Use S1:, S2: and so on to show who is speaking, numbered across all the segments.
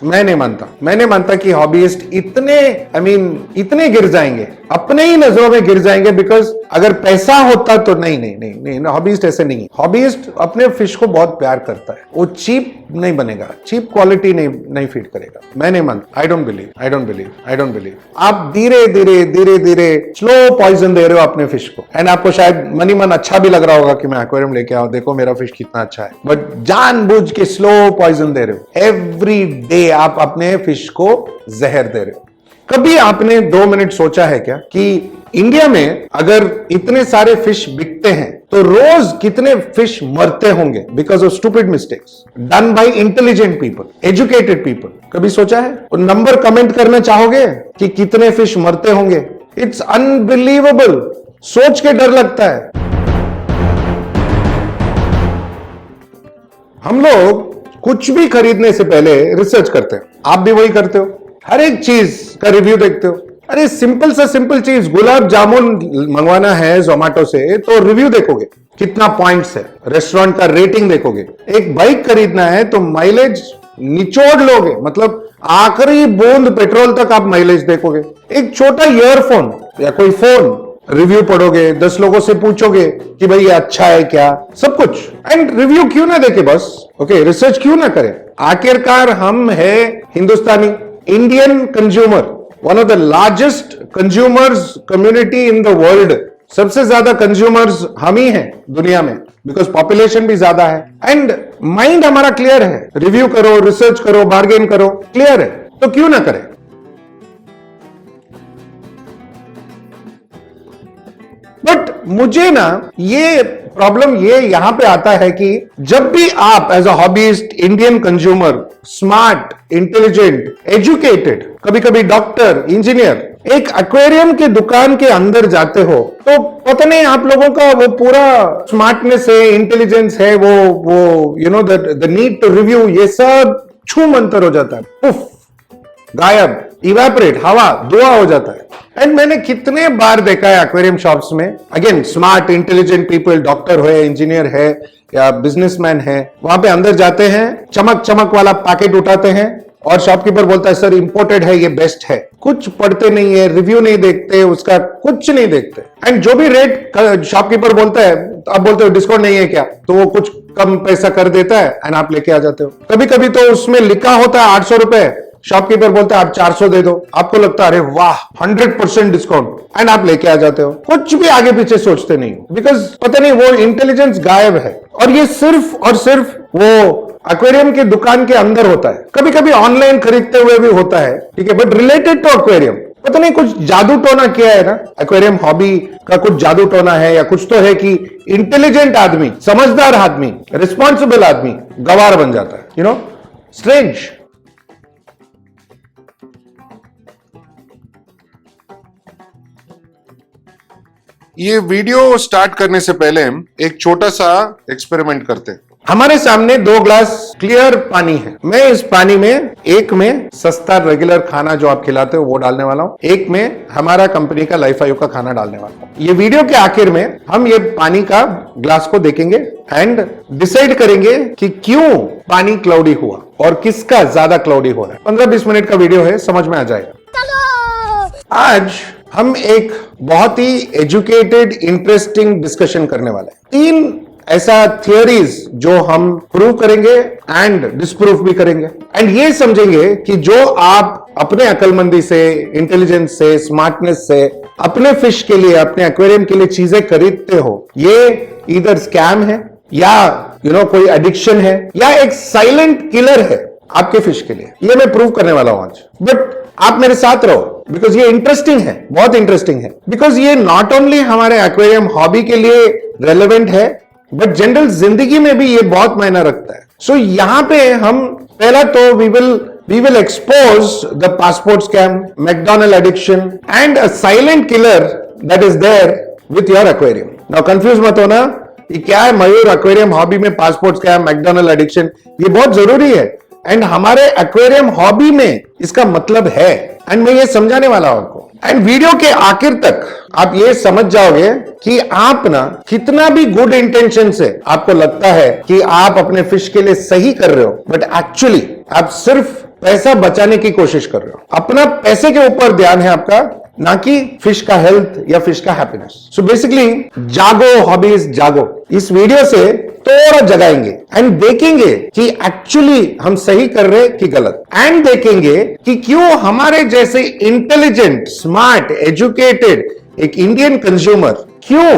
S1: मैं नहीं मानता कि हॉबीइस्ट इतने गिर जाएंगे, अपने ही नजरों में गिर जाएंगे। बिकॉज अगर पैसा होता तो नहीं, हॉबीइस्ट ऐसे नहीं है। हॉबीइस्ट अपने फिश को बहुत प्यार करता है, वो चीप नहीं बनेगा, चीप क्वालिटी नहीं फीड करेगा। मैं नहीं मानता। I don't believe. आप धीरे धीरे स्लो पॉइजन दे रहे हो अपने फिश को, एंड आपको शायद मन ही मन अच्छा भी लग रहा होगा कि मैं एक्वेरियम लेके आऊं, देखो मेरा फिश कितना अच्छा है, बट जानबूझ के स्लो पॉइजन दे रहे हो। एवरी डे आप अपने फिश को जहर दे रहे हो। कभी आपने 2 मिनट सोचा है क्या कि इंडिया में अगर इतने सारे फिश बिकते हैं तो रोज कितने फिश मरते होंगे because of stupid mistakes done by intelligent people, educated people? कभी सोचा है? और नंबर कमेंट करना चाहोगे कि कितने फिश मरते होंगे? इट्स अनबिलीवेबल, सोच के डर लगता है। हम लोग कुछ भी खरीदने से पहले रिसर्च करते हैं, आप भी वही करते हो, हर एक चीज का रिव्यू देखते हो। अरे सिंपल चीज, गुलाब जामुन मंगवाना है जोमेटो से तो रिव्यू देखोगे, कितना पॉइंट्स है, रेस्टोरेंट का रेटिंग देखोगे। एक बाइक खरीदना है तो माइलेज निचोड़ लोगे, मतलब आखिरी बूंद पेट्रोल तक आप माइलेज देखोगे। एक छोटा ईयरफोन या कोई फोन रिव्यू पढ़ोगे, 10 लोगों से पूछोगे कि भाई ये अच्छा है क्या, सब कुछ। एंड रिव्यू क्यों ना देखे, बस रिसर्च क्यों ना करें? आखिरकार हम है Hindustani, Indian consumer, one of the largest consumers community in the world. सबसे ज्यादा कंज्यूमर्स हम ही हैं दुनिया में, बिकॉज पॉपुलेशन भी ज्यादा है। एंड माइंड हमारा क्लियर है, रिव्यू करो, रिसर्च करो, बार्गेन करो, क्लियर है, तो क्यों ना करें? बट मुझे ना ये प्रॉब्लम ये यहां पे आता है कि जब भी आप as a hobbyist Indian consumer, smart, intelligent, educated, कभी कभी डॉक्टर, इंजीनियर, एक एक्वेरियम के दुकान के अंदर जाते हो तो पता नहीं आप लोगों का वो पूरा स्मार्टनेस है, इंटेलिजेंस है, वो you know the need to review, ये सब छू मंतर हो जाता है, पुफ, गायब, इवेपोरेट, हवा धुआं हो जाता है। एंड मैंने कितने बार देखा है एक्वेरियम शॉप्स में, again smart intelligent people, doctor है, इंजीनियर है या बिजनेसमैन है, वहां पे अंदर जाते हैं, चमक वाला पैकेट उठाते हैं और शॉपकीपर बोलता है सर इंपोर्टेड है, ये बेस्ट है। कुछ पढ़ते नहीं है, रिव्यू नहीं देखते, उसका कुछ नहीं देखते। एंड जो भी रेट शॉपकीपर बोलता है, तो आप बोलते हो डिस्काउंट नहीं है क्या, तो वो कुछ कम पैसा कर देता है एंड आप लेके आ जाते हो। कभी कभी तो उसमें लिखा होता है 800 रुपए, शॉपकीपर बोलता है आप 400 दे दो, आपको लगता है अरे वाह 100% डिस्काउंट, एंड आप लेके आ जाते हो। कुछ भी आगे पीछे सोचते नहीं, बिकॉज पता नहीं वो इंटेलिजेंस गायब है। और ये सिर्फ और सिर्फ वो एक्वेरियम के दुकान के अंदर होता है, कभी कभी ऑनलाइन खरीदते हुए भी होता है, ठीक है, बट रिलेटेड टू एक्वेरियम पता नहीं कुछ जादू टोना किया है ना, एक्वेरियम हॉबी का कुछ जादू टोना है या कुछ तो है कि इंटेलिजेंट आदमी, समझदार आदमी, रिस्पॉन्सिबल आदमी गवार बन जाता है, यू नो, स्ट्रेंज।
S2: ये वीडियो स्टार्ट करने से पहले एक छोटा सा एक्सपेरिमेंट करते हैं।
S1: हमारे सामने 2 ग्लास क्लियर पानी है। मैं इस पानी में एक में सस्ता रेगुलर खाना जो आप खिलाते हो वो डालने वाला हूं, एक में हमारा कंपनी का लाइफ आयु का खाना डालने वाला हूं। ये वीडियो के आखिर में हम ये पानी का ग्लास को देखेंगे एंड डिसाइड करेंगे कि क्यों पानी क्लाउडी हुआ और किसका ज्यादा क्लाउडी हो रहा है। 15-20 मिनट का वीडियो है, समझ में आ जाएगा। आज हम एक बहुत ही एजुकेटेड इंटरेस्टिंग डिस्कशन करने वाले हैं। 3 ऐसा थियोरीज जो हम प्रूव करेंगे एंड डिस्प्रूव भी करेंगे, एंड ये समझेंगे कि जो आप अपने अकलमंदी से, इंटेलिजेंस से, स्मार्टनेस से अपने फिश के लिए, अपने एक्वेरियम के लिए चीजें खरीदते हो, ये ईदर स्कैम है या कोई एडिक्शन है या एक साइलेंट किलर है आपके फिश के लिए। ये मैं प्रूव करने वाला हूं आज, बट आप मेरे साथ रहो बिकॉज ये इंटरेस्टिंग है, बहुत इंटरेस्टिंग है। बिकॉज ये नॉट ओनली हमारे एक्वेरियम हॉबी के लिए रेलेवेंट है, बट जनरल जिंदगी में भी ये बहुत मायना रखता है। सो यहां पे हम पहला तो we will expose the passport scam, McDonald addiction and a silent killer that is there with your aquarium. Now confuse मत होना ये क्या है मयूर, एक्वेरियम हॉबी में पासपोर्ट स्कैम, मैकडॉनल्ड एडिक्शन, ये बहुत जरूरी है एंड हमारे एक्वेरियम हॉबी में इसका मतलब है, एंड मैं ये समझाने वाला हूं आपको। एंड वीडियो के आखिर तक आप ये समझ जाओगे कि आप ना कितना भी गुड इंटेंशन से आपको लगता है कि आप अपने फिश के लिए सही कर रहे हो, बट एक्चुअली आप सिर्फ पैसा बचाने की कोशिश कर रहे हो, अपना पैसे के ऊपर ध्यान है आपका, ना कि फिश का हेल्थ या फिश का हैप्पीनेस। सो बेसिकली जागो हॉबीज जागो, इस वीडियो से थोड़ा जगाएंगे एंड देखेंगे कि एक्चुअली हम सही कर रहे कि गलत, एंड देखेंगे कि क्यों हमारे जैसे इंटेलिजेंट, स्मार्ट, एजुकेटेड एक इंडियन कंज्यूमर क्यों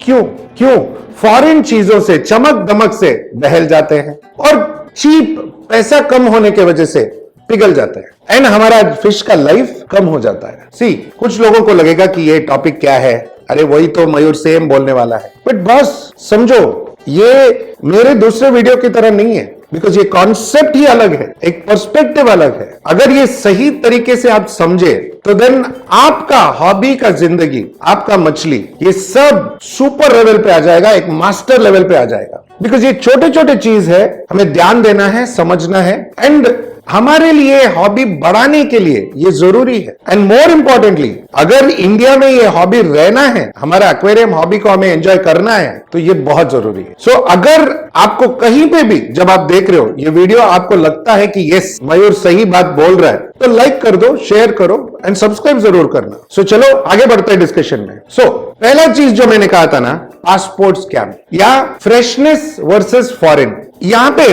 S1: क्यों क्यों फॉरेन चीजों से, चमक दमक से बहल जाते हैं और चीप पैसा कम होने की वजह से पिघल जाते हैं एंड हमारा फिश का लाइफ कम हो जाता है। सी, कुछ लोगों को लगेगा कि ये टॉपिक क्या है, अरे वही तो मयूर सेम बोलने वाला है, बट बॉस समझो ये मेरे दूसरे वीडियो की तरह नहीं है, बिकॉज ये कॉन्सेप्ट ही अलग है, एक पर्सपेक्टिव अलग है। अगर ये सही तरीके से आप समझे तो देन आपका हॉबी का जिंदगी, आपका मछली, ये सब सुपर लेवल पे आ जाएगा, एक मास्टर लेवल पे आ जाएगा। बिकॉज ये छोटे छोटे चीज है, हमें ध्यान देना है, समझना है, एंड हमारे लिए हॉबी बढ़ाने के लिए ये जरूरी है। एंड मोर इंपॉर्टेंटली, अगर इंडिया में ये हॉबी रहना है, हमारा एक्वेरियम हॉबी को हमें एंजॉय करना है, तो ये बहुत जरूरी है। सो अगर आपको कहीं पे भी जब आप देख रहे हो ये वीडियो, आपको लगता है कि यस मयूर सही बात बोल रहा है, तो लाइक कर दो, शेयर करो एंड सब्सक्राइब जरूर करना। सो चलो आगे बढ़ते हैं डिस्कशन में। सो पहला चीज जो मैंने कहा था ना, पासपोर्ट स्कैम या फ्रेशनेस वर्सेस फॉरेन, यहां पे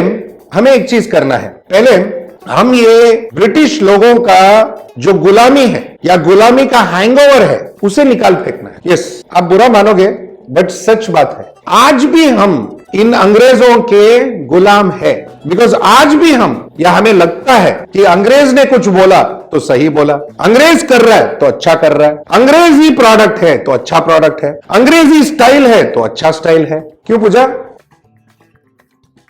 S1: हमें एक चीज करना है। पहले हम ये ब्रिटिश लोगों का जो गुलामी है या गुलामी का हैंगओवर है उसे निकाल फेंकना है। यस, आप बुरा मानोगे बट सच बात है, आज भी हम इन अंग्रेजों के गुलाम है। बिकॉज आज भी हम, या हमें लगता है कि अंग्रेज ने कुछ बोला तो सही बोला, अंग्रेज कर रहा है तो अच्छा कर रहा है, अंग्रेजी प्रोडक्ट है तो अच्छा प्रोडक्ट है, अंग्रेजी स्टाइल है तो अच्छा स्टाइल है। क्यों पूजा?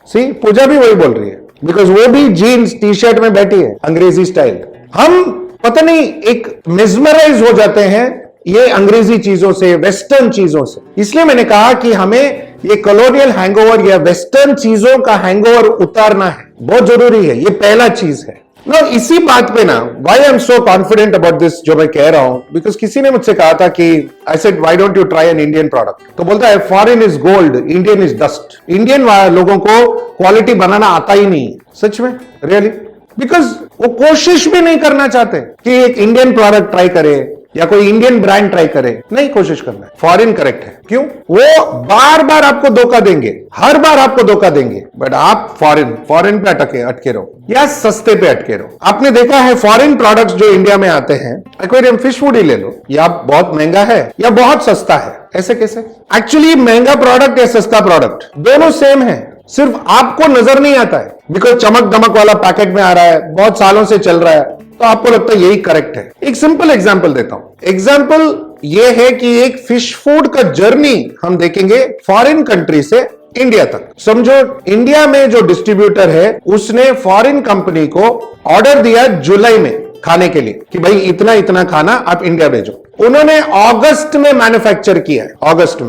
S1: सी, पूजा भी वही बोल रही है, बिकॉज वो भी जीन्स टी शर्ट में बैठी है, अंग्रेजी स्टाइल। हम पता नहीं एक मेस्मराइज हो जाते हैं ये अंग्रेजी चीजों से, वेस्टर्न चीजों से। इसलिए मैंने कहा कि हमें ये कॉलोनियल हैंगओवर या वेस्टर्न चीजों का हैंगओवर उतारना है, बहुत जरूरी है, ये पहला चीज है ना। इसी बात पे ना, why I am so confident about this जो मैं कह रहा हूं, बिकॉज किसी ने मुझसे कहा था कि I said why don't you try an Indian product, तो बोलता है foreign is gold, Indian is dust. Indian लोगों को क्वालिटी बनाना आता ही नहीं है। सच में? रियली? बिकॉज वो कोशिश भी नहीं करना चाहते कि एक इंडियन प्रोडक्ट ट्राई करे या कोई इंडियन ब्रांड ट्राई करे, नहीं कोशिश करना है। फॉरेन करेक्ट है। क्यों? वो बार बार आपको धोखा देंगे, हर बार आपको धोखा देंगे, बट आप फॉरेन पे अटके रहो या सस्ते पे अटके रहो। आपने देखा है फॉरेन प्रोडक्ट्स जो इंडिया में आते हैं, एक्वेरियम फिश फूड ही ले लो, या बहुत महंगा है या बहुत सस्ता है। ऐसे कैसे? एक्चुअली महंगा प्रोडक्ट या सस्ता प्रोडक्ट दोनों सेम है, सिर्फ आपको नजर नहीं आता है, बिकॉज चमक दमक वाला पैकेट में आ रहा है, बहुत सालों से चल रहा है, तो आपको लगता है यही करेक्ट है। एक सिंपल एग्जांपल देता हूं। एग्जांपल ये है कि एक फिश फूड का जर्नी हम देखेंगे फॉरेन कंट्री से इंडिया तक। समझो इंडिया में जो डिस्ट्रीब्यूटर है उसने फॉरेन कंपनी को ऑर्डर दिया जुलाई में खाने के लिए कि भाई इतना इतना खाना आप इंडिया भेजो। उन्होंने अगस्त में मैन्युफैक्चर किया है, अगस्त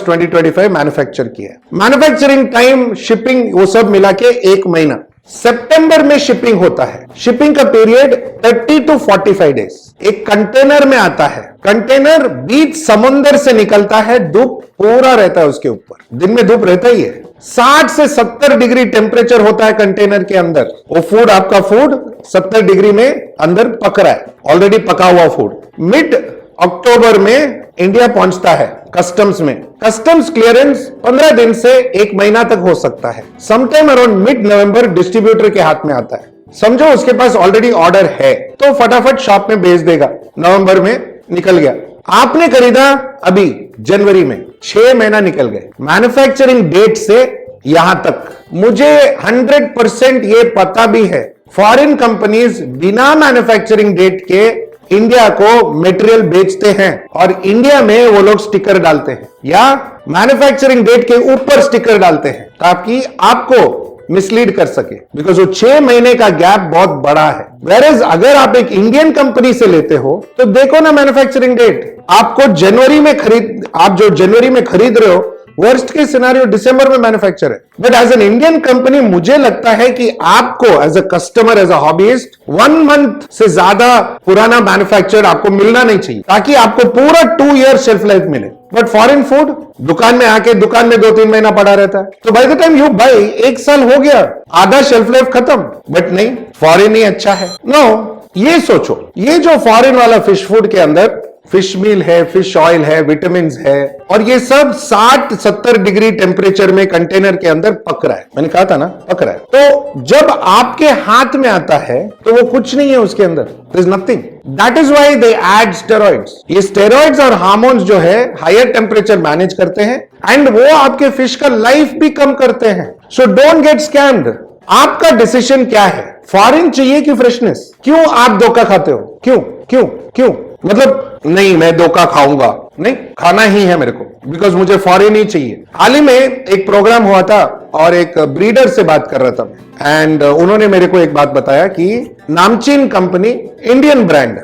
S1: 2025 मैन्युफैक्चर किया है। मैन्युफैक्चरिंग टाइम, शिपिंग, वो सब मिला के 1 महीना। सितंबर में शिपिंग होता है, शिपिंग का पीरियड 30 to 45 डेज। एक कंटेनर में आता है, कंटेनर बीच समुद्र से निकलता है, धूप पूरा रहता है उसके ऊपर, दिन में धूप रहता ही है, 60 से 70 डिग्री टेम्परेचर होता है कंटेनर के अंदर। वो फूड, आपका फूड 70 डिग्री में अंदर पक रहा है, ऑलरेडी पका हुआ फूड। मिड अक्टूबर में इंडिया पहुंचता है कस्टम्स में। कस्टम्स क्लियरेंस 15 दिन से 1 महीना तक हो सकता है। समटाइम अराउंड मिड नवंबर डिस्ट्रीब्यूटर के हाथ में आता है। समझो उसके पास ऑलरेडी ऑर्डर है तो फटाफट शॉप में भेज देगा, नवंबर में निकल गया। आपने खरीदा अभी जनवरी में, 6 महीना निकल गए मैन्युफैक्चरिंग डेट से यहां तक। मुझे 100% ये पता भी है, फॉरेन कंपनीज बिना मैन्युफैक्चरिंग डेट के इंडिया को मटेरियल बेचते हैं और इंडिया में वो लोग स्टिकर डालते हैं या मैन्युफैक्चरिंग डेट के ऊपर स्टिकर डालते हैं ताकि आपको मिसलीड कर सके, बिकॉज वो 6 महीने का गैप बहुत बड़ा है। वेरेज अगर आप एक इंडियन कंपनी से लेते हो तो देखो ना मैन्युफैक्चरिंग डेट, आपको जनवरी में आप जो जनवरी में खरीद रहे हो, वर्स्ट के सिनेरियो दिसंबर में मैन्युफैक्चर है। But as an Indian company मुझे लगता है कि आपको as a customer, as a hobbyist 1 month से ज्यादा पुराना मैन्युफैक्चर आपको मिलना नहीं चाहिए ताकि आपको पूरा 2 ईयर शेल्फ लाइफ मिले। बट फॉरेन फूड दुकान में आके दुकान में 2-3 महीना पड़ा रहता है, तो by the time you buy 1 साल हो गया, आधा शेल्फ लाइफ खत्म। बट नहीं, फॉरेन ही अच्छा है। नो, ये सोचो, ये जो फॉरेन वाला फिश फूड के अंदर फिश मील है, फिश ऑयल है, विटामिन है, और ये सब 60-70 डिग्री टेम्परेचर में कंटेनर के अंदर पक रहा है। मैंने कहा था ना, पक रहा है। तो जब आपके हाथ में आता है तो वो कुछ नहीं है उसके अंदर, there is nothing. That is why they add steroids. ये स्टेरॉइड्स और हार्मोन्स जो है हायर टेम्परेचर मैनेज करते हैं एंड वो आपके फिश का लाइफ भी कम करते हैं। सो डोंट गेट स्कैम्ड। आपका डिसीजन क्या है? फॉरेन चाहिए कि फ्रेशनेस? क्यों आप धोखा खाते हो? क्यों क्यों क्यों? मतलब नहीं, मैं धोखा खाऊंगा नहीं, खाना ही है मेरे को, बिकॉज मुझे फॉरेन ही चाहिए। हाल ही में एक प्रोग्राम हुआ था और एक ब्रीडर से बात कर रहा था मैं, एंड उन्होंने मेरे को एक बात बताया कि नामचीन कंपनी, इंडियन ब्रांड,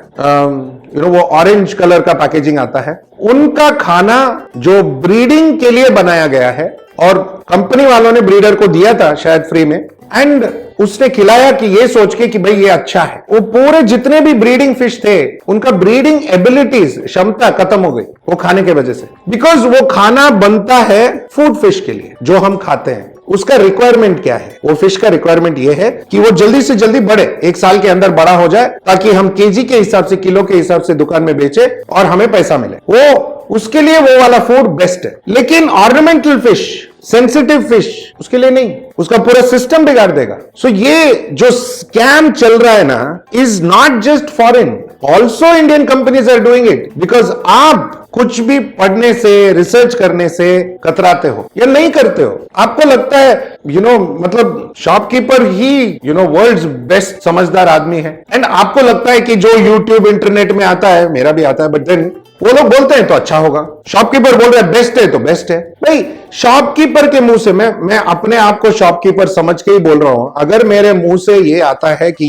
S1: वो ऑरेंज कलर का पैकेजिंग आता है, उनका खाना जो ब्रीडिंग के लिए बनाया गया है और कंपनी वालों ने ब्रीडर को दिया था शायद फ्री में, एंड उसने खिलाया कि ये सोच के कि भाई ये अच्छा है। वो पूरे जितने भी ब्रीडिंग फिश थे उनका ब्रीडिंग एबिलिटीज, क्षमता खत्म हो गई वो खाने के वजह से, बिकॉज वो खाना बनता है फूड फिश के लिए जो हम खाते हैं। उसका रिक्वायरमेंट क्या है? वो फिश का रिक्वायरमेंट ये है कि वो जल्दी से जल्दी बढ़े, 1 साल के अंदर बड़ा हो जाए, ताकि हम केजी के हिसाब से, किलो के हिसाब से दुकान में बेचे और हमें पैसा मिले। वो उसके लिए वो वाला फूड बेस्ट है। लेकिन ऑर्नामेंटल फिश, सेंसिटिव फिश, उसके लिए नहीं, उसका पूरा सिस्टम बिगाड़ देगा। सो ये जो स्कैम चल रहा है ना, is not just foreign, also Indian companies are doing it. Because आप कुछ भी पढ़ने से, रिसर्च करने से कतराते हो या नहीं करते हो। आपको लगता है मतलब शॉपकीपर ही वर्ल्ड्स बेस्ट समझदार आदमी है, एंड आपको लगता है कि जो यूट्यूब इंटरनेट में आता है, मेरा भी आता है, बट देन वो लोग बोलते हैं तो अच्छा होगा। शॉपकीपर बोल रहा है बेस्ट है तो बेस्ट है। भाई शॉपकीपर के मुंह से, मैं अपने आप को शॉपकीपर समझ के ही बोल रहा हूं, अगर मेरे मुंह से ये आता है कि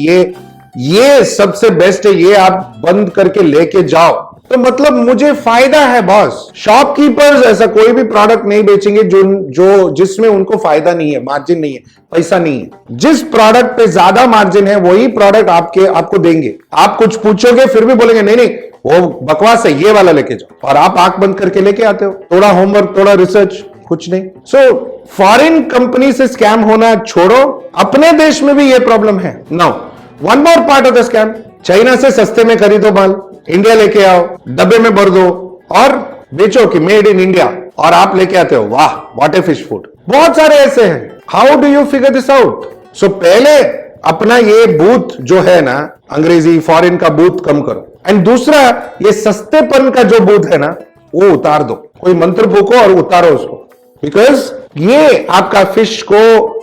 S1: ये सबसे बेस्ट है, ये आप बंद करके लेके जाओ, तो मतलब मुझे फायदा है बॉस। शॉपकीपर्स ऐसा कोई भी प्रोडक्ट नहीं बेचेंगे जो जिसमें उनको फायदा नहीं है, मार्जिन नहीं है, पैसा नहीं है। जिस प्रोडक्ट पे ज्यादा मार्जिन है वही प्रोडक्ट आपको देंगे। आप कुछ पूछोगे फिर भी बोलेंगे नहीं नहीं वो बकवास है, ये वाला लेके जाओ, और आप आंख बंद करके लेके आते हो। थोड़ा होमवर्क, थोड़ा रिसर्च, कुछ नहीं। सो फॉरेन कंपनी से स्कैम होना छोड़ो, अपने देश में भी ये प्रॉब्लम है। Now one more part of the scam, China से सस्ते में खरीदो माल, इंडिया लेके आओ, डब्बे में भर दो और बेचो कि मेड इन इंडिया, और आप लेके आते हो, वाह व्हाट ए फिश फूड। बहुत सारे ऐसे हैं। How do you figure this out? So पहले अपना ये बूथ जो है ना, अंग्रेजी फॉरेन का बूथ कम करो, एंड दूसरा ये सस्तेपन का जो बूथ है ना वो उतार दो। कोई मंत्र फूको और उतारो उसको, बिकॉज ये आपका फिश को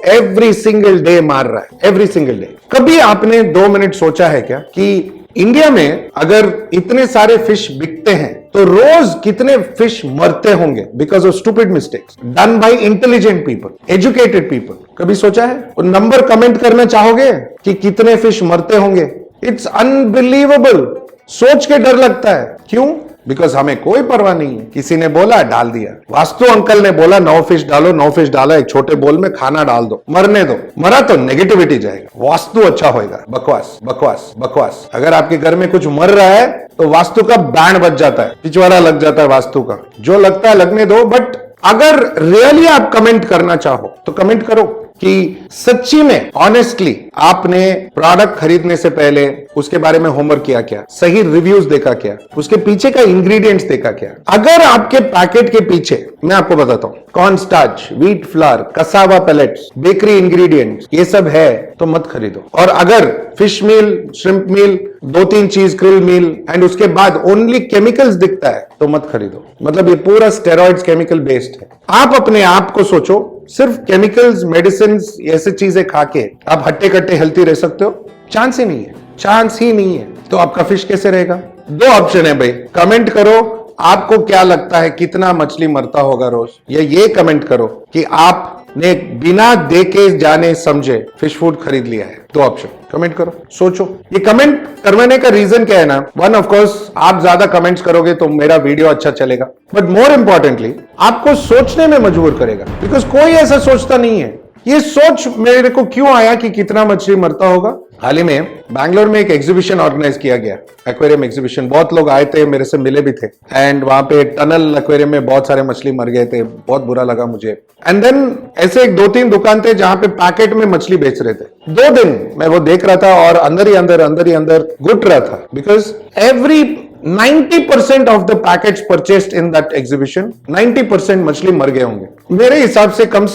S1: एवरी सिंगल डे मार रहा है, एवरी सिंगल डे। कभी आपने 2 मिनट सोचा है क्या कि इंडिया में अगर इतने सारे फिश बिकते हैं तो रोज कितने फिश मरते होंगे because of stupid mistakes done by intelligent people, educated people? कभी सोचा है? और नंबर कमेंट करना चाहोगे कि कितने फिश मरते होंगे? It's unbelievable. सोच के डर लगता है। क्यों? बिकॉज हमें कोई परवाह नहीं है। किसी ने बोला, डाल दिया। वास्तु अंकल ने बोला 9 फिश डालो, 9 फिश डाला, एक छोटे बोल में खाना डाल दो, मरने दो। मरा तो नेगेटिविटी जाएगा, वास्तु अच्छा होएगा। बकवास बकवास बकवास। अगर आपके घर में कुछ मर रहा है तो वास्तु का बैंड बज जाता है, पिछवाड़ा लग जाता है वास्तु का। जो लगता है लगने दो, बट अगर रियली आप कमेंट करना चाहो तो कमेंट करो कि सच्ची में ऑनेस्टली आपने प्रोडक्ट खरीदने से पहले उसके बारे में होमवर्क किया क्या, सही रिव्यूज देखा क्या, उसके पीछे का इंग्रेडिएंट्स देखा क्या। अगर आपके पैकेट के पीछे, मैं आपको बताता हूं, corn starch, wheat flour, cassava pellets, bakery ingredients, ये सब है तो मत खरीदो। और अगर फिश मील, श्रिम्प मील, 2-3 चीज, क्रिल मील, एंड उसके बाद ओनली केमिकल्स दिखता है तो मत खरीदो। मतलब ये पूरा स्टेरॉइड्स केमिकल बेस्ड है। आप अपने आप को सोचो, सिर्फ केमिकल्स, मेडिसिन, ऐसे चीजें खा के आप हट्टे कट्टे हेल्थी रह सकते हो? चांस ही नहीं है, चांस ही नहीं है। तो आपका फिश कैसे रहेगा? 2 ऑप्शन है भाई, कमेंट करो आपको क्या लगता है कितना मछली मरता होगा रोज, या ये कमेंट करो कि आपने बिना देखे जाने समझे फिश फूड खरीद लिया है। 2 ऑप्शन कमेंट करो, सोचो। ये कमेंट करवाने का रीजन क्या है ना, वन ऑफ कोर्स आप ज्यादा कमेंट्स करोगे तो मेरा वीडियो अच्छा चलेगा, बट मोर इंपॉर्टेंटली आपको सोचने में मजबूर करेगा, बिकॉज कोई ऐसा सोचता नहीं है। ये सोच मेरे को क्यों आया कि कितना मछली मरता होगा। हाल ही में बैंगलोर में एक एग्जीबिशन ऑर्गेनाइज किया गया, एक्वेरियम एग्जीबिशन। बहुत लोग आए थे, मेरे से मिले भी थे। एंड वहां पे टनल एक्वेरियम में बहुत सारे मछली मर गए थे, बहुत बुरा लगा मुझे। एंड देन ऐसे एक 2-3 दुकान थे जहां पे पैकेट में मछली बेच रहे थे। 2 दिन मैं वो देख रहा था और अंदर ही अंदर घुट रहा था, because every 90% of the packets purchased in that exhibition, 90% मछली मर गए होंगे। मेरे हिसाब से कम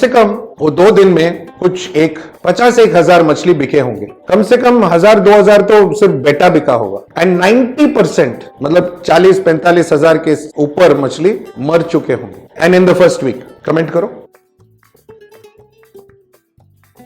S1: वो 2 दिन में कुछ 50-1,000 मछली बिके होंगे। कम से कम 1,000-2,000 तो सिर्फ बेटा बिका होगा। एंड 90% मतलब 40-45 हजार के ऊपर मछली मर चुके होंगे। And in the first week. Comment करो।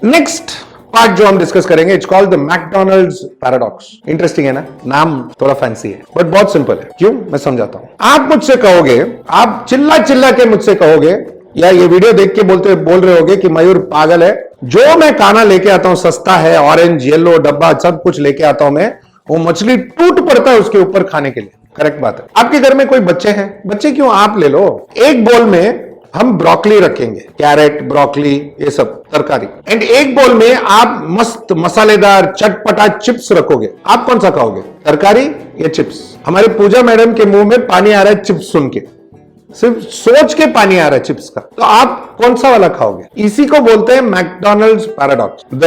S1: नेक्स्ट पार्ट जो हम डिस्कस करेंगे, it's called the McDonald's paradox. Interesting है ना, नाम थोड़ा फैंसी है बट बहुत सिंपल है। क्यों, मैं समझाता हूं। आप मुझसे कहोगे, आप चिल्ला के मुझसे कहोगे या ये वीडियो देख के बोल रहे होगे कि मयूर पागल है, जो मैं खाना लेके आता हूं सस्ता है, ऑरेंज येलो डब्बा सब कुछ लेके आता हूं मैं, वो मछली टूट पड़ता है उसके ऊपर खाने के लिए। करेक्ट बात है। आपके घर में कोई बच्चे हैं, बच्चे क्यों, आप ले लो, एक बोल में हम ब्रोकली रखेंगे, कैरेट ब्रोकली ये सब तरकारी, एंड एक बोल में आप मस्त मसालेदार चटपटा चिप्स रखोगे। आप कौन सा खाओगे, तरकारी या चिप्स? हमारी पूजा मैडम के मुंह में पानी आ रहा है चिप्स सुन के, सिर्फ सोच के पानी आ रहा है चिप्स का। तो आप कौन सा वाला खाओगे? इसी को बोलते हैं McDonald's paradox. The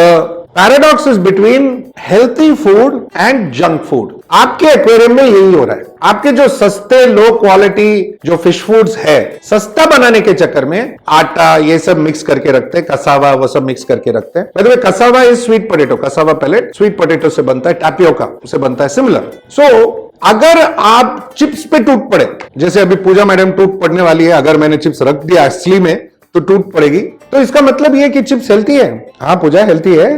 S1: paradox is between healthy food and junk food. आपके एक्वेरियम में यही हो रहा है। आपके जो सस्ते लो क्वालिटी जो फिश फूड्स है, सस्ता बनाने के चक्कर में आटा ये सब मिक्स करके रखते हैं, कसावा वो सब मिक्स करके रखते हैं। By the way cassava is sweet potato, cassava pellet sweet potato से बनता है, टैपियोका से बनता है, सिमिलर। सो अगर आप चिप्स पे टूट पड़े, जैसे अभी पूजा मैडम टूट पड़ने वाली है, अगर मैंने चिप्स रख दिया असली में तो टूट पड़ेगी, तो इसका मतलब यह कि चिप्स हेल्थी है। हाँ पूजा हेल्थी है,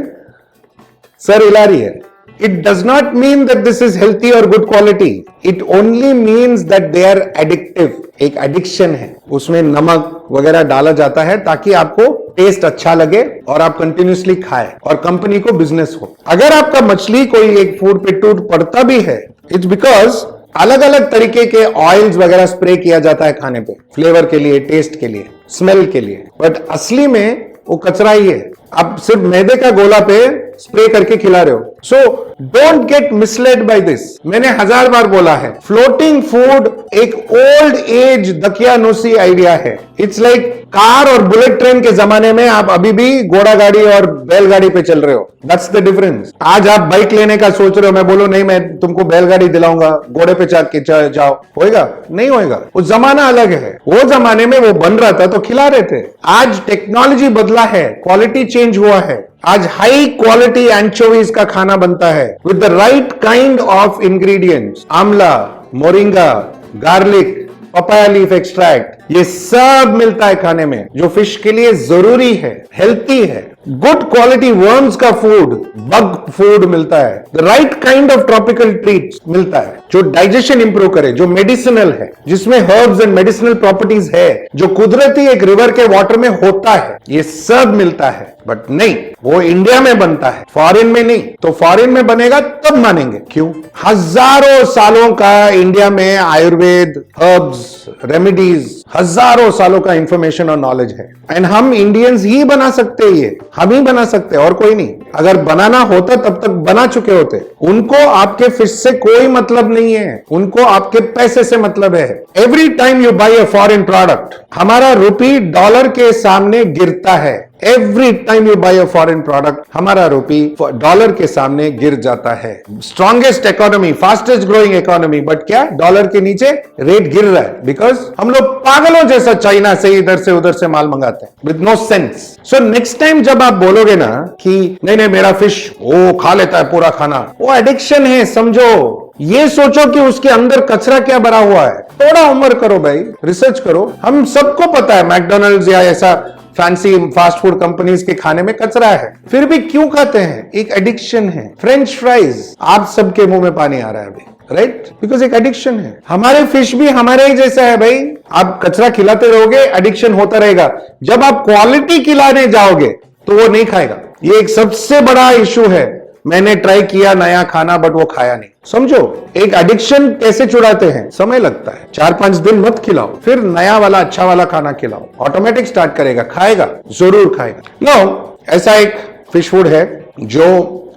S1: सर हिला रही है। It does not mean that this is healthy or good quality. It only means that they are addictive. एक एडिक्शन है, उसमें नमक वगैरह डाला जाता है ताकि आपको टेस्ट अच्छा लगे और आप कंटिन्यूसली खाएं और कंपनी को बिजनेस हो। अगर आपका मछली कोई एक फूड पे टूट पड़ता भी है, इट्स बिकॉज अलग अलग तरीके के ऑयल्स वगैरह स्प्रे किया जाता है खाने पे, फ्लेवर के लिए, टेस्ट के लिए, स्मेल के लिए, बट असली में वो कचरा ही है। आप सिर्फ मैदे का गोला पे स्प्रे करके खिला रहे हो। So don't get misled by this. मैंने 1000 बार बोला है, फ्लोटिंग फूड एक ओल्ड एज दकियानूसी आइडिया है। इट्स लाइक कार और बुलेट ट्रेन के जमाने में आप अभी भी घोड़ा गाड़ी और बैलगाड़ी पे चल रहे हो। That's the difference. आज आप बाइक लेने का सोच रहे हो, मैं बोलो नहीं मैं तुमको बैलगाड़ी दिलाऊंगा, घोड़े पे जाओ, होएगा? नहीं होएगा। वो जमाना अलग है। वो जमाने में वो बन रहा था तो खिला रहे थे। आज टेक्नोलॉजी बदला है, क्वालिटी चेंज हुआ है। आज हाई क्वालिटी एंचोवीज का खाना बनता है with the right kind of ingredients. Amla, moringa, garlic, papaya leaf extract, ये सब मिलता है खाने में, जो फिश के लिए जरूरी है, हेल्थी है। गुड क्वालिटी वर्म्स का फूड, बग फूड मिलता है। The right kind of tropical treats मिलता है जो डाइजेशन इंप्रूव करे, जो मेडिसिनल है, जिसमें हर्ब्स एंड मेडिसिनल प्रॉपर्टीज है, जो कुदरती एक रिवर के वाटर में होता है, ये सब मिलता है। बट नहीं, वो इंडिया में बनता है, फॉरेन में नहीं। तो फॉरेन में बनेगा तब मानेंगे। क्यों? हजारों सालों का इंडिया में आयुर्वेद, हर्ब्स, रेमेडीज, हजारों सालों का इंफॉर्मेशन और नॉलेज है। एंड हम इंडियंस ही बना सकते हैं, ये हम ही बना सकते हैं और कोई नहीं। अगर बनाना होता तब तक बना चुके होते। उनको आपके फिश से कोई मतलब नहीं है, उनको आपके पैसे से मतलब है। Every time you by a foreign product, हमारा रुपी डॉलर के सामने गिरता है। Every time you by a foreign product, हमारा रुपी डॉलर के सामने गिर जाता है। Strongest economy, fastest growing economy, but क्या डॉलर के नीचे रेट गिर रहा है? बिकॉज हम लोग पागलों जैसा चाइना से इधर से उधर से माल मंगाते हैं with no sense. So next time जब आप बोलोगे ना कि नहीं नहीं मेरा फिश वो खा लेता है पूरा खाना, वो एडिक्शन है समझो। ये सोचो कि उसके अंदर कचरा क्या भरा हुआ है। थोड़ा उम्र करो भाई, रिसर्च करो। हम सबको पता है मैकडॉनल्ड्स या ऐसा फैंसी फास्ट फूड कंपनीज के खाने में कचरा है, फिर भी क्यों खाते हैं? एक एडिक्शन है। फ्रेंच फ्राइज, आप सबके मुंह में पानी आ रहा है अभी, राइट? बिकॉज एक एडिक्शन है। हमारे फिश भी हमारे ही जैसा है भाई। आप कचरा खिलाते रहोगे, एडिक्शन होता रहेगा। जब आप क्वालिटी खिलाने जाओगे तो वो नहीं खाएगा। ये एक सबसे बड़ा इशू है। मैंने ट्राई किया नया खाना बट वो खाया नहीं। समझो एक एडिक्शन कैसे छुड़ाते हैं, समय लगता है। 4-5 दिन मत खिलाओ, फिर नया वाला अच्छा वाला खाना खिलाओ, ऑटोमेटिक स्टार्ट करेगा, खाएगा, जरूर खाएगा। नो ऐसा एक फिश फूड है जो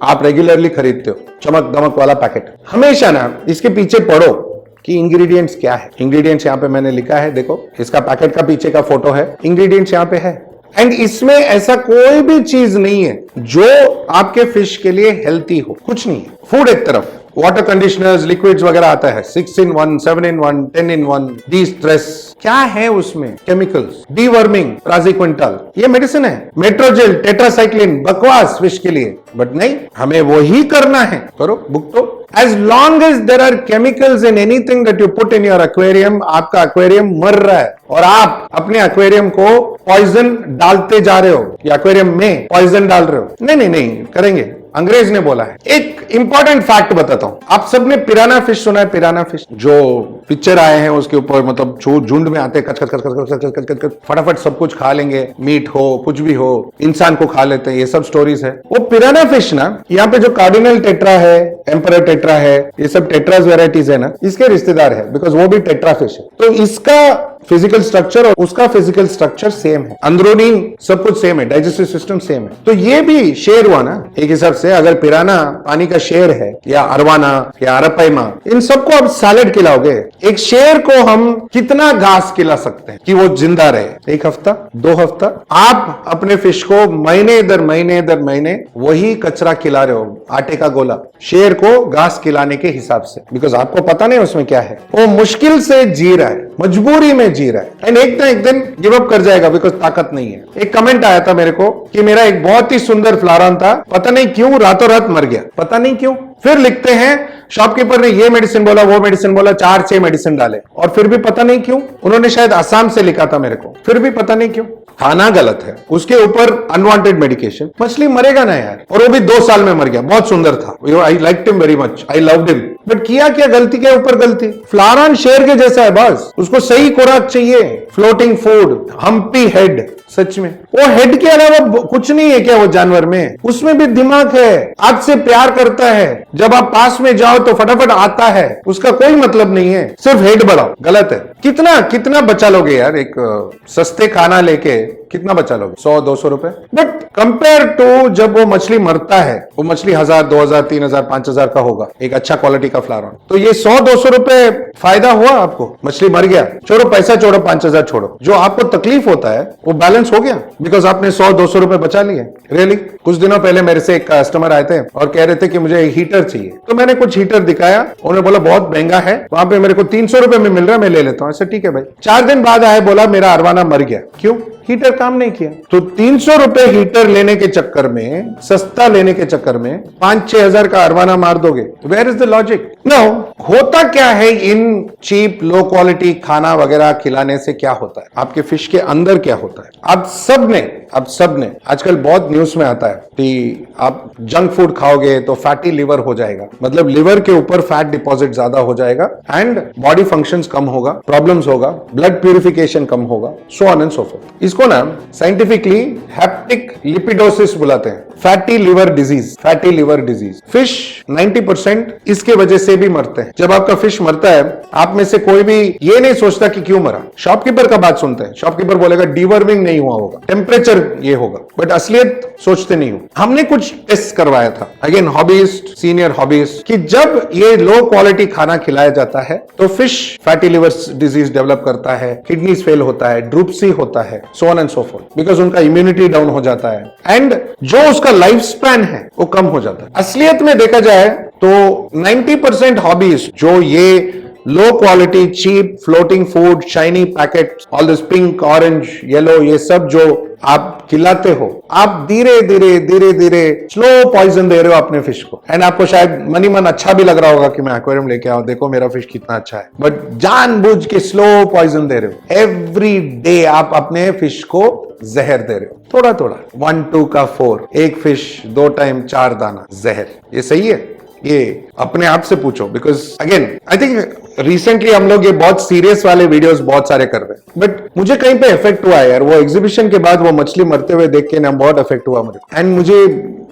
S1: आप रेगुलरली खरीदते हो, चमक दमक वाला पैकेट। हमेशा ना इसके पीछे पढ़ो कि इंग्रेडिएंट्स क्या है। इंग्रेडिएंट्स यहाँ पे मैंने लिखा है, देखो इसका पैकेट का पीछे का फोटो है, इंग्रेडिएंट्स यहाँ पे है। एंड इसमें ऐसा कोई भी चीज नहीं है जो आपके फिश के लिए हेल्थी हो, कुछ नहीं है। फूड एक तरफ, वाटर कंडीशनर्स, लिक्विड्स वगैरह आता है, 6 in 1, 7 in 1, 10 in 1, D stress, क्या है उसमें? केमिकल्स, डीवर्मिंग, प्राजिक्विंटल, ये मेडिसिन है। मेट्रोजेल, टेट्रासाइक्लिन, बकवास फिश के लिए, बट नहीं, हमें वो ही करना है। करो, भुगतो। As long as there are chemicals in anything that you put in your aquarium, आपका aquarium मर रहा है और आप अपने aquarium को पॉइजन डालते जा रहे हो या aquarium में पॉइजन डाल रहे हो। नहीं नहीं नहीं करेंगे, अंग्रेज ने बोला है। एक इंपॉर्टेंट फैक्ट बताता हूं, आप सबने पिराना फिश सुना है? पिराना फिश जो पिक्चर आए हैं उसके ऊपर, मतलब झुंड में आते हैं, कच कच कच कच कच कच कच कच, फटाफट सब कुछ खा लेंगे, मीट हो कुछ भी हो, इंसान को खा लेते हैं, ये सब स्टोरीज है। वो पिराना फिश ना, यहाँ पे जो कार्डिनल टेट्रा है, एम्परर टेट्रा है, ये सब टेट्रास वेराइटीज है ना, इसके रिश्तेदार है, बिकॉज वो भी टेट्रा फिश है। तो इसका फिजिकल स्ट्रक्चर और उसका फिजिकल स्ट्रक्चर सेम है, अंदरूनी सब कुछ सेम है, डाइजेस्टिव सिस्टम सेम है। तो ये भी शेर हुआ ना एक हिसाब से। अगर पिराना पानी का शेर है या अरवाना या अरपाइमा, इन सबको आप सैलेड खिलाओगे, एक शेर को हम कितना घास खिला सकते हैं कि वो जिंदा रहे? 1 हफ्ता, 2 हफ्ता। आप अपने फिश को महीने दर महीने दर महीने वही कचरा खिला रहे हो, आटे का गोला, शेर को घास खिलाने के हिसाब से, बिकॉज आपको पता नहीं उसमें क्या है। वो मुश्किल से जी रहा है, मजबूरी में जी रहा है, एंड एक ना एक दिन गिव अप कर जाएगा, बिकॉज ताकत नहीं है। एक कमेंट आया था मेरे को कि मेरा एक बहुत ही सुंदर फ्लारॉन था, पता नहीं क्यों रातों रात मर गया, पता नहीं क्यों। फिर लिखते हैं शॉपकीपर ने ये मेडिसिन बोला, वो मेडिसिन बोला, 4-6 मेडिसिन डाले, और फिर भी पता नहीं क्यों। उन्होंने शायद असम से लिखा था मेरे को, फिर भी पता नहीं क्यों। खाना गलत है, उसके ऊपर अनवांटेड मेडिकेशन, मछली मरेगा ना यार। और वो भी 2 साल में मर गया, बहुत सुंदर था, I liked him very much, I loved him, but किया क्या? गलती के ऊपर गलती। फ्लारॉन शेर के जैसा है, बस उसको सही खुराक चाहिए, फ्लोटिंग फूड, हम्पी हेड। सच में वो हेड के अलावा कुछ नहीं है क्या वो जानवर में? उसमें भी दिमाग है, आपसे प्यार करता है, जब आप पास में जाओ तो फटाफट आता है, उसका कोई मतलब नहीं है, सिर्फ हेड बढ़ाओ। गलत है। कितना कितना बचा लोगे यार एक सस्ते खाना लेके? कितना बचा लोगे? 100-200 रुपए। बट कंपेयर टू जब वो मछली मरता है, वो मछली 1000, 2000, 3000, 5000 का होगा, एक अच्छा क्वालिटी का फ्लारॉन। तो ये 100-200 रुपए फायदा हुआ आपको? मछली मर गया, छोड़ो पैसा, छोड़ो 5000 छोड़ो, जो आपको तकलीफ होता है वो बैलेंस हो गया, बिकॉज आपने 100-200 रुपए बचा लिए। रियली कुछ दिनों पहले मेरे से एक कस्टमर आए थे और कह रहे थे कि मुझे हीटर चाहिए, तो मैंने कुछ हीटर दिखाया, उन्होंने बोला बहुत महंगा है, वहां पे मेरे को 300 रुपए में मिल रहा है, मैं ले लेता हूं। ऐसा ठीक है भाई। 4 दिन बाद आए, बोला मेरा अरवाना मर गया। क्यों? हीटर काम नहीं किया। तो 300 रुपए हीटर लेने के चक्कर में, सस्ता लेने के चक्कर में 5-6 हजार का अरवाना मार दोगे। Where is the logic? No, होता क्या है इन चीप लो क्वालिटी खाना वगैरह खिलाने से? क्या होता है आपके फिश के अंदर? क्या होता है? आप सब ने आजकल बहुत न्यूज में आता है कि आप जंक फूड खाओगे तो फैटी लिवर हो जाएगा, मतलब लिवर के ऊपर फैट डिपॉजिट ज्यादा हो जाएगा एंड बॉडी फंक्शंस कम होगा, प्रॉब्लम्स होगा, ब्लड प्यूरिफिकेशन कम होगा, so on and so fourth. इसको ना साइंटिफिकली हैप्टिक लिपिडोसिस बुलाते हैं, fatty liver disease. Fatty liver disease fish 90% इसके वजह से भी मरते हैं। जब आपका फिश मरता है, आप में से कोई भी ये नहीं सोचता कि क्यों मरा। शॉपकीपर का बात सुनते हैं, शॉपकीपर बोलेगा डीवर्मिंग नहीं हुआ होगा, टेम्परेचर ये होगा, बट असलियत सोचते नहीं हो। हमने कुछ टेस्ट करवाया था, अगेन हॉबीस्ट, सीनियर हॉबीस्ट, कि जब ये लो क्वालिटी खाना खिलाया जाता है तो fish fatty liver disease develop करता है, किडनीज फेल होता है, ड्रूपसी होता है, so on and so fourth, because उनका इम्यूनिटी डाउन हो जाता है एंड जो उसका लाइफ स्पैन है वो कम हो जाता है। असलियत में देखा जाए तो 90% हॉबीज जो ये low quality cheap floating food, shiny packet, all this pink, orange, yellow, ये सब जो आप खिलाते हो, आप धीरे धीरे स्लो पॉइजन दे रहे हो अपने फिश को। एंड आपको शायद मनी मन अच्छा भी लग रहा होगा कि मैं एक्वेरियम लेके आऊं, देखो मेरा फिश कितना अच्छा है, बट जानबूझ के स्लो पॉइजन दे रहे हो। एवरी डे आप अपने फिश को जहर दे रहे हो, थोड़ा थोड़ा, 1-2 का 4, एक फिश 2 टाइम 4 दाना जहर। ये सही है? ये अपने आप से पूछो, because again I think recently हम लोग ये बहुत सीरियस वाले वीडियोस बहुत सारे कर रहे हैं, बट मुझे कहीं पे इफेक्ट हुआ है यार। वो एग्जीबिशन के बाद वो मछली मरते हुए देख के ना बहुत इफेक्ट हुआ मुझे, एंड मुझे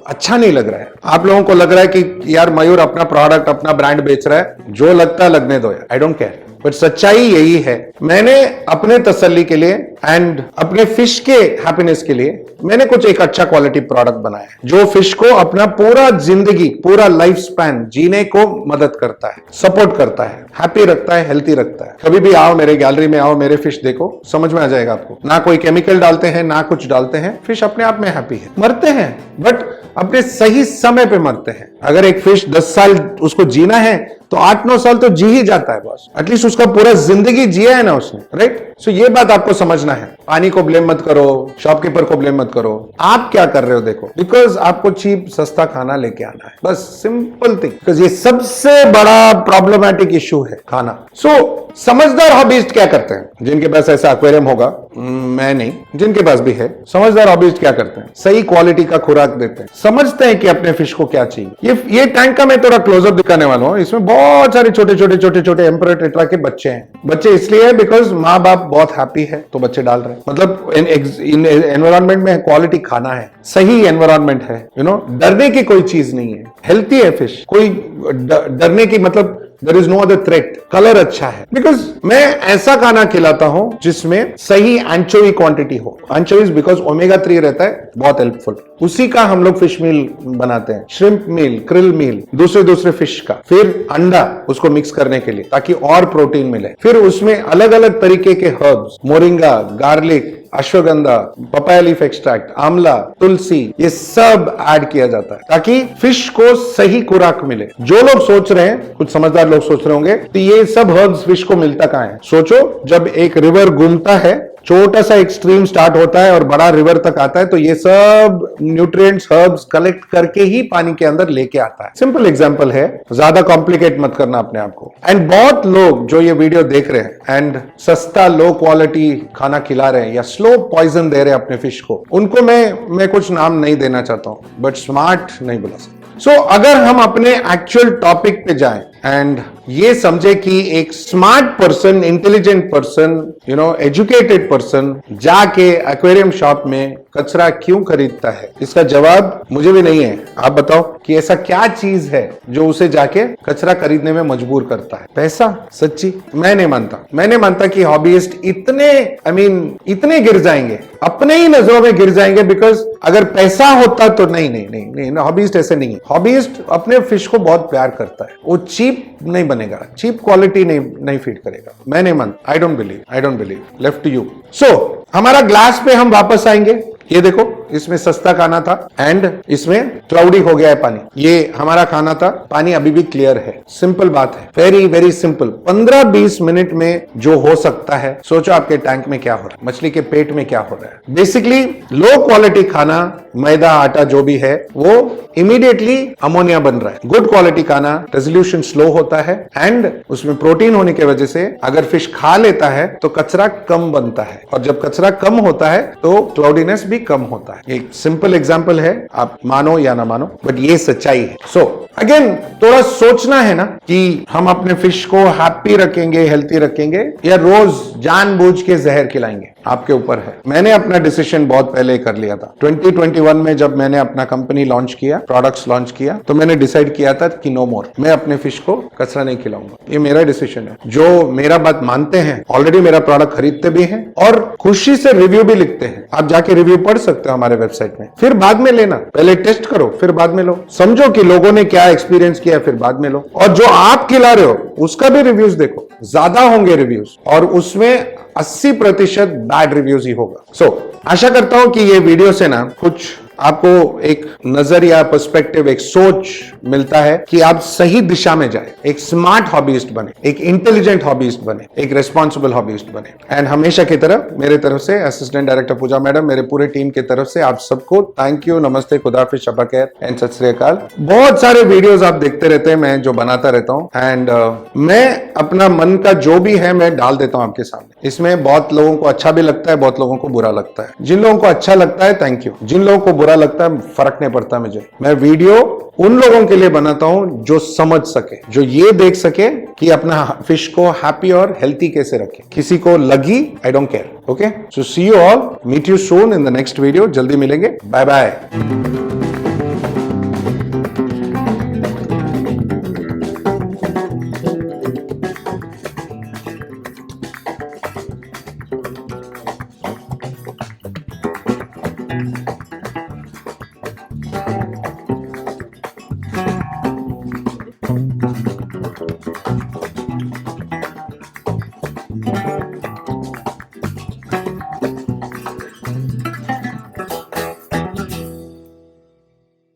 S1: अच्छा नहीं लग रहा है। आप लोगों को लग रहा है कि यार मयूर अपना प्रोडक्ट, अपना ब्रांड बेच रहा है, जो लगता है लगने दो यार, आई डोंट केयर। बट सच्चाई यही है। मैंने अपने तसल्ली के लिए एंड अपने फिश के हैप्पीनेस के लिए मैंने कुछ एक अच्छा क्वालिटी प्रोडक्ट बनाया है जो फिश को अपना पूरा जिंदगी, पूरा लाइफ स्पैन जीने को मदद करता है, सपोर्ट करता है, हैप्पी रखता है, हेल्थी रखता है। कभी भी आओ मेरे गैलरी में, आओ मेरे फिश देखो, समझ में आ जाएगा आपको। ना कोई केमिकल डालते हैं, ना कुछ डालते हैं, फिश अपने आप में हैप्पी है। मरते हैं बट अपने सही समय पे मरते हैं। अगर एक फिश 10 साल उसको जीना है तो 8-9 साल तो जी ही जाता है बॉस। एटलीस्ट उसका पूरा जिंदगी जिया है ना उसने, राइट? सो ये बात आपको समझना है। पानी को ब्लेम मत करो, शॉपकीपर को ब्लेम मत करो। आप क्या कर रहे हो देखो, बिकॉज आपको चीप सस्ता खाना लेके आना है, बस सिंपल थिंग। बिकॉज ये सबसे बड़ा प्रॉब्लमैटिक इशू है खाना। सो समझदार हॉबीस्ट क्या करते हैं? जिनके पास ऐसा एक्वेरियम होगा, मैं नहीं, जिनके पास भी है, समझदार हॉबीस्ट क्या करते हैं? सही क्वालिटी का खुराक देते हैं, समझते हैं कि अपने फिश को क्या चाहिए। ये टैंक का मैं थोड़ा क्लोजअप दिखाने वाला हूं। इसमें बहुत सारे छोटे छोटे एम्परर टेट्रा के बच्चे हैं। बच्चे इसलिए है बिकॉज माँ बाप बहुत हैप्पी है तो बच्चे डाल रहे हैं। मतलब इन एनवायरमेंट में क्वालिटी खाना है, सही एनवायरमेंट है, डरने की कोई चीज नहीं है, हेल्थी है फिश, कोई डरने की मतलब there is no other threat. Colour अच्छा है बिकॉज मैं ऐसा खाना खिलाता हूं जिसमें सही एंचोवी क्वांटिटी हो। एंचोवीज बिकॉज ओमेगा 3 रहता है, बहुत हेल्पफुल। उसी का हम लोग फिश मील बनाते हैं, श्रिम्प मील, क्रिल मील, दूसरे फिश का। फिर अंडा उसको मिक्स करने के लिए ताकि और प्रोटीन मिले। फिर उसमें अलग अलग तरीके के herbs, moringa, garlic, ashwagandha, papaya leaf extract, आंवला, तुलसी, ये सब ऐड किया जाता है ताकि फिश को सही खुराक मिले। जो लोग सोच रहे हैं, कुछ समझदार लोग सोच रहे होंगे, तो ये सब हर्ब्स फिश को मिलता कहां है? सोचो, जब एक रिवर घूमता है, छोटा सा एक स्ट्रीम स्टार्ट होता है और बड़ा रिवर तक आता है, तो ये सब न्यूट्रिएंट्स, हर्ब्स कलेक्ट करके ही पानी के अंदर लेके आता है। सिंपल एग्जांपल है, ज्यादा कॉम्प्लिकेट मत करना अपने आप को। एंड बहुत लोग जो ये वीडियो देख रहे हैं एंड सस्ता लो क्वालिटी खाना खिला रहे हैं या स्लो पॉइजन दे रहे हैं अपने फिश को, उनको मैं कुछ नाम नहीं देना चाहता हूं, बट स्मार्ट नहीं बोला सकता। सो अगर हम अपने एक्चुअल टॉपिक पे जाएं एंड ये समझे कि एक smart person, intelligent person, educated person जाके एक्वेरियम शॉप में कचरा क्यों खरीदता है, इसका जवाब मुझे भी नहीं है। आप बताओ कि ऐसा क्या चीज है जो उसे जाके कचरा खरीदने में मजबूर करता है? पैसा? सच्ची मैं नहीं मानता कि हॉबीइस्ट इतने गिर जाएंगे, अपने ही नजरों में गिर जाएंगे। बिकॉज अगर पैसा होता तो नहीं, हॉबीइस्ट ऐसे नहीं है। हॉबीइस्ट अपने फिश को बहुत प्यार करता है, वो चीप नहीं बनेगा, चीप क्वालिटी नहीं फीड करेगा। मैं नहीं मानता, I don't believe, left to you. So हमारा ग्लास पे हम वापस आएंगे। ये देखो, इसमें सस्ता खाना था एंड इसमें क्लाउडी हो गया है पानी। ये हमारा खाना था, पानी अभी भी क्लियर है। सिंपल बात है, वेरी वेरी सिंपल। 15-20 मिनट में जो हो सकता है, सोचो आपके टैंक में क्या हो रहा है, मछली के पेट में क्या हो रहा है। बेसिकली लो क्वालिटी खाना, मैदा, आटा जो भी है, वो इमीडिएटली अमोनिया बन रहा है। गुड क्वालिटी खाना, रेजोल्यूशन स्लो होता है एंड उसमें प्रोटीन होने की वजह से अगर फिश खा लेता है तो कचरा कम बनता है, और जब कचरा कम होता है तो क्लाउडीनेस भी कम होता है। एक सिंपल एग्जांपल है, आप मानो या ना मानो, बट ये सच्चाई है। सो अगेन थोड़ा सोचना है ना कि हम अपने फिश को हैप्पी रखेंगे, हेल्थी रखेंगे, या रोज जानबूझ के जहर खिलाएंगे, आपके ऊपर है। मैंने अपना डिसीजन बहुत पहले कर लिया था। 2021 में जब मैंने अपना कंपनी लॉन्च किया, प्रोडक्ट्स लॉन्च किया, तो मैंने डिसाइड किया था कि नो मोर, मैं अपने फिश को कचरा नहीं खिलाऊंगा। ये मेरा डिसीजन है। जो मेरा बात मानते हैं, ऑलरेडी मेरा प्रोडक्ट खरीदते भी हैं और खुशी से रिव्यू भी लिखते हैं। आप जाके रिव्यू पढ़ सकते हो हमारे वेबसाइट में, फिर बाद में लेना। पहले टेस्ट करो, फिर बाद में लो। समझो कि लोगों ने क्या एक्सपीरियंस किया, फिर बाद में लो। और जो आप खिला रहे हो उसका भी रिव्यूज देखो, ज्यादा होंगे रिव्यूज, और उसमें 80% बैड रिव्यूज ही होगा। सो आशा करता हूं कि ये वीडियो से ना कुछ आपको एक नजर या पर्सपेक्टिव, एक सोच मिलता है कि आप सही दिशा में जाए, एक स्मार्ट हॉबीइस्ट बने, एक इंटेलिजेंट हॉबीइस्ट बने, एक रेस्पॉन्सिबल हॉबीइस्ट बने। एंड हमेशा की तरह मेरे तरफ से, असिस्टेंट डायरेक्टर पूजा मैडम, मेरे पूरे टीम की तरफ से आप सबको थैंक यू, नमस्ते, खुदाफिज, शबा खैर एंड सत श्री अकाल। बहुत सारे वीडियोस आप देखते रहते हैं, मैं जो बनाता रहता हूं, एंड मैं अपना मन का जो भी है मैं डाल देता हूं आपके सामने। इसमें बहुत लोगों को अच्छा भी लगता है, बहुत लोगों को बुरा लगता है। जिन लोगों को अच्छा लगता है थैंक यू, जिन लोगों को बुरा लगता है फर्क नहीं पड़ता मुझे। मैं वीडियो उन लोगों के लिए बनाता हूं जो समझ सके, जो ये देख सके कि अपना फिश को हैप्पी और हेल्थी कैसे रखे। किसी को लगी, I don't care. Okay, so see you all, meet you soon in the next video. जल्दी मिलेंगे, बाय बाय।